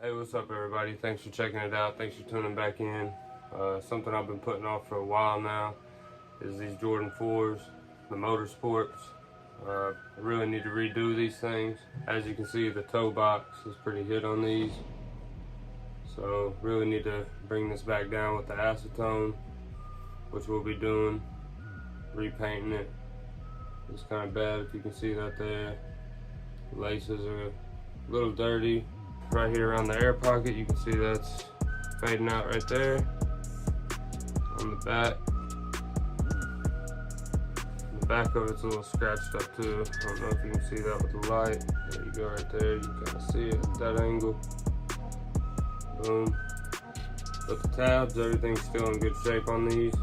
Hey, what's up everybody? Thanks for checking it out. Thanks for tuning back in. Something I've been putting off for a while now is these Jordan 4s, the Motorsports. I really need to redo these things. As you can see, the toe box is pretty hit on these. So really need to bring this back down with the acetone, which we'll be doing, repainting it. It's kind of bad if you can see that there. The laces are a little dirty. Right here around the air pocket, you can see that's fading out right there on the back. The back of it's a little scratched up too. I don't know if you can see that with the light. There you go right there. You can kind of see it at that angle. Boom. But the tabs, everything's still in good shape on these.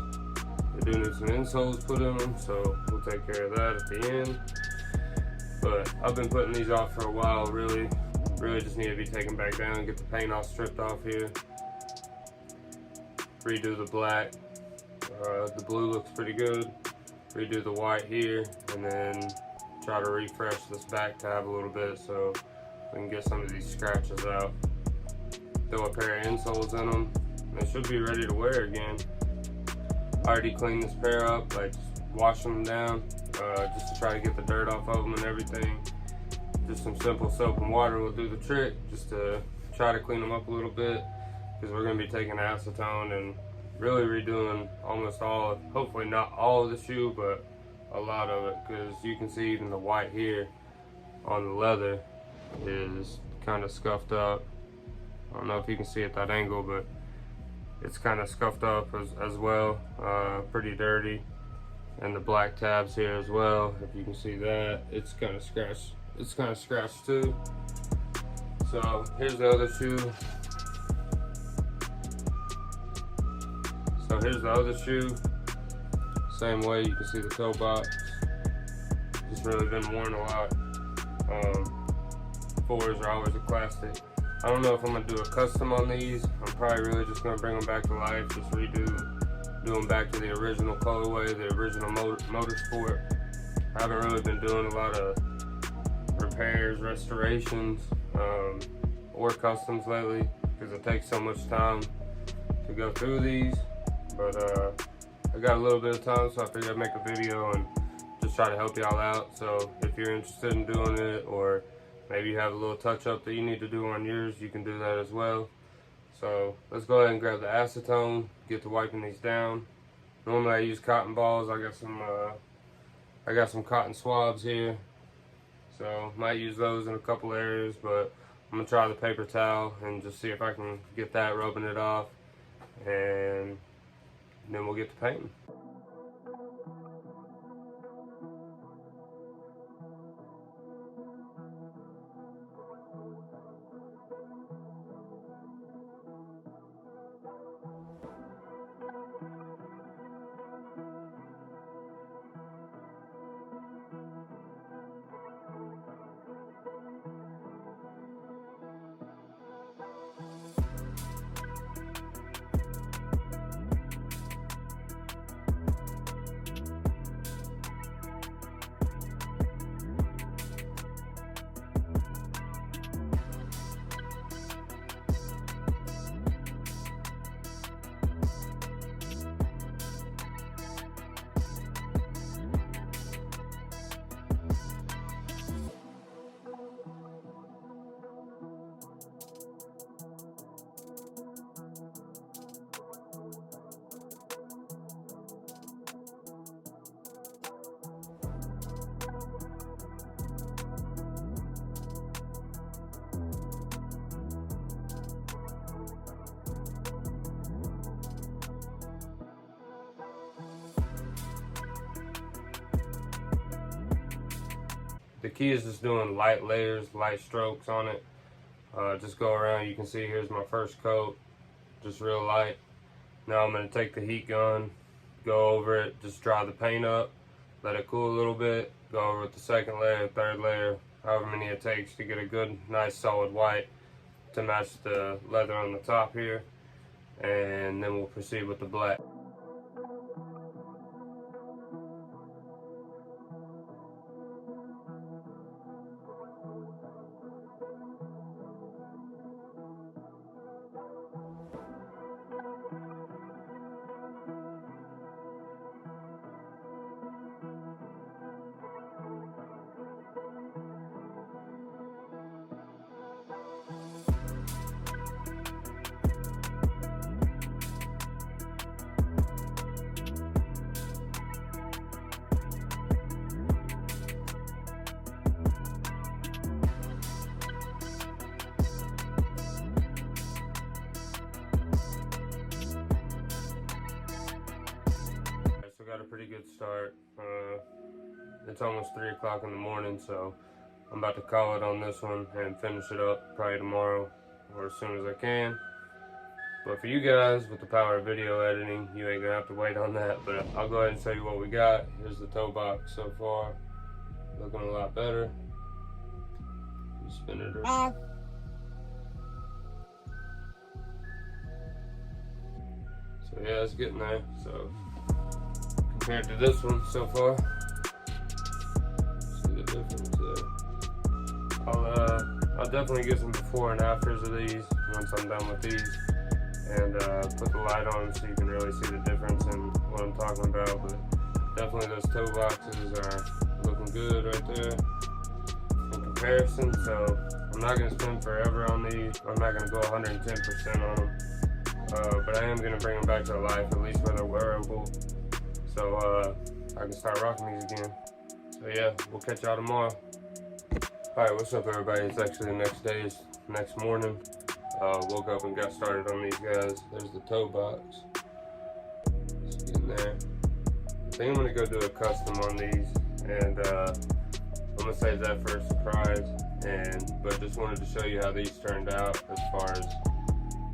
They do need some insoles put in them, so we'll take care of that at the end. But I've been putting these off for a while, really just need to be taken back down, get the paint all stripped off here, redo the black. The blue looks pretty good. Redo the white here, and then try to refresh this back tab a little bit so we can get some of these scratches out. Throw a pair of insoles in them. They should be ready to wear again. I already cleaned this pair up by just washing them down, just to try to get the dirt off of them and everything. Just some simple soap and water will do the trick, just to try to clean them up a little bit, because we're going to be taking acetone and really redoing almost all, hopefully not all of the shoe, but a lot of it, because you can see even the white here on the leather is kind of scuffed up. I don't know if you can see at that angle, but it's kind of scuffed up as well, pretty dirty. And the black tabs here as well, if you can see that, it's kind of scratched. It's kind of scratched too. So here's the other shoe. So here's the other shoe. Same way, you can see the toe box. Just really been worn a lot. 4s are always a classic. I don't know if I'm gonna do a custom on these. I'm probably really just gonna bring them back to life, just do them back to the original colorway, the original Motorsport. I haven't really been doing a lot of repairs, restorations, or customs lately, because it takes so much time to go through these. But I got a little bit of time, so I figured I'd make a video and just try to help y'all out. So if you're interested in doing it, or maybe you have a little touch up that you need to do on yours, you can do that as well. So let's go ahead and grab the acetone, get to wiping these down. Normally I use cotton balls. I got some cotton swabs here, so might use those in a couple areas, but I'm gonna try the paper towel and just see if I can get that rubbing it off, and then we'll get to painting. The key is just doing light layers, light strokes on it. Just go around. You can see here's my first coat, just real light. Now I'm going to take the heat gun, go over it, just dry the paint up, let it cool a little bit, go over with the second layer, third layer, however many it takes to get a good, nice solid white to match the leather on the top here. And then we'll proceed with the black. pretty good start. It's almost 3 o'clock in the morning, so I'm about to call it on this one and finish it up probably tomorrow or as soon as I can. But for you guys with the power of video editing, you ain't gonna have to wait on that. But I'll go ahead and show you what we got. Here's the toe box so far. Looking a lot better. You spin it around. So yeah, it's getting there. So compared to this one so far, see the difference there. I'll definitely get some before and afters of these once I'm done with these, and put the light on so you can really see the difference in what I'm talking about. But definitely those toe boxes are looking good right there in comparison. So I'm not going to spend forever on these. I'm not going to go 110% on them. But I am going to bring them back to life, at least when they're wearable, so I can start rocking these again. So yeah, we'll catch y'all tomorrow. Alright, what's up everybody? It's actually the next morning. Woke up and got started on these guys. There's the toe box. Let's get in there. I think I'm going to go do a custom on these, and I'm going to save that for a surprise. But just wanted to show you how these turned out as far as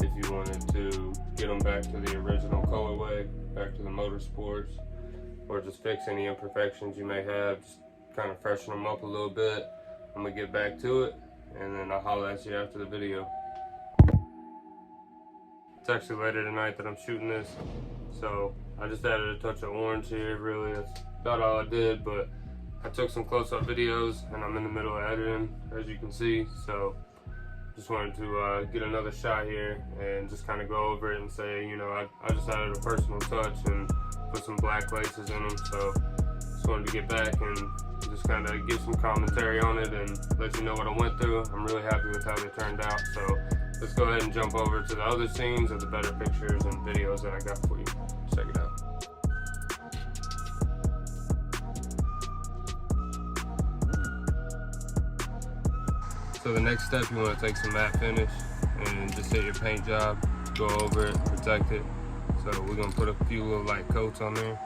if you wanted to get them back to the original colorway, back to the Motorsports, or just fix any imperfections you may have, just kind of freshen them up a little bit. I'm gonna get back to it, and then I'll holler at you after the video. It's actually later tonight that I'm shooting this, so I just added a touch of orange here. Really, that's about all I did, but I took some close-up videos, and I'm in the middle of editing, as you can see, so just wanted to get another shot here and just kind of go over it and say, you know, I just added a personal touch and put some black laces in them. So just wanted to get back and just kind of give some commentary on it and let you know what I went through. I'm really happy with how they turned out. So let's go ahead and jump over to the other scenes of the better pictures and videos that I got for you. Check it out. So the next step, you want to take some matte finish and just hit your paint job, go over it, protect it. So we're going to put a few little light coats on there.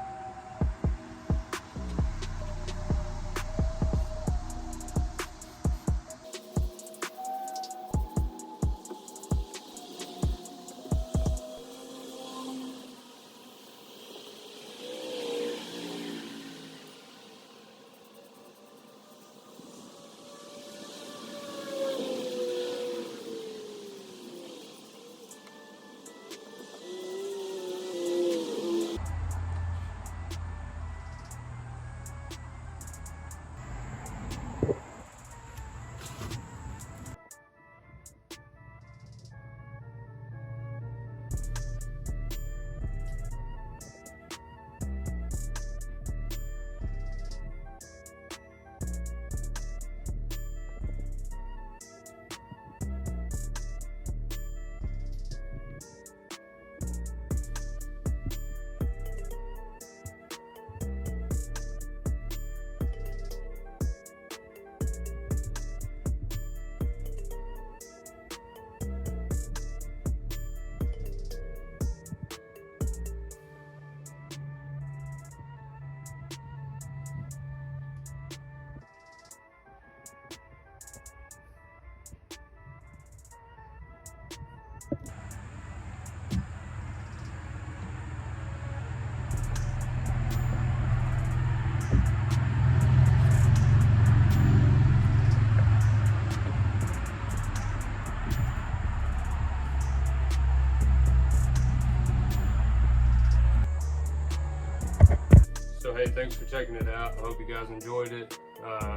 So hey, thanks for checking it out. I hope you guys enjoyed it.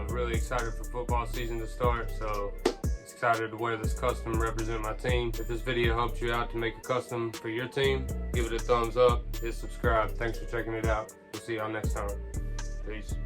Really excited for football season to start, so excited to wear this custom and represent my team. If this video helped you out to make a custom for your team, give it a thumbs up, hit subscribe. Thanks for checking it out. We'll see y'all next time. Peace.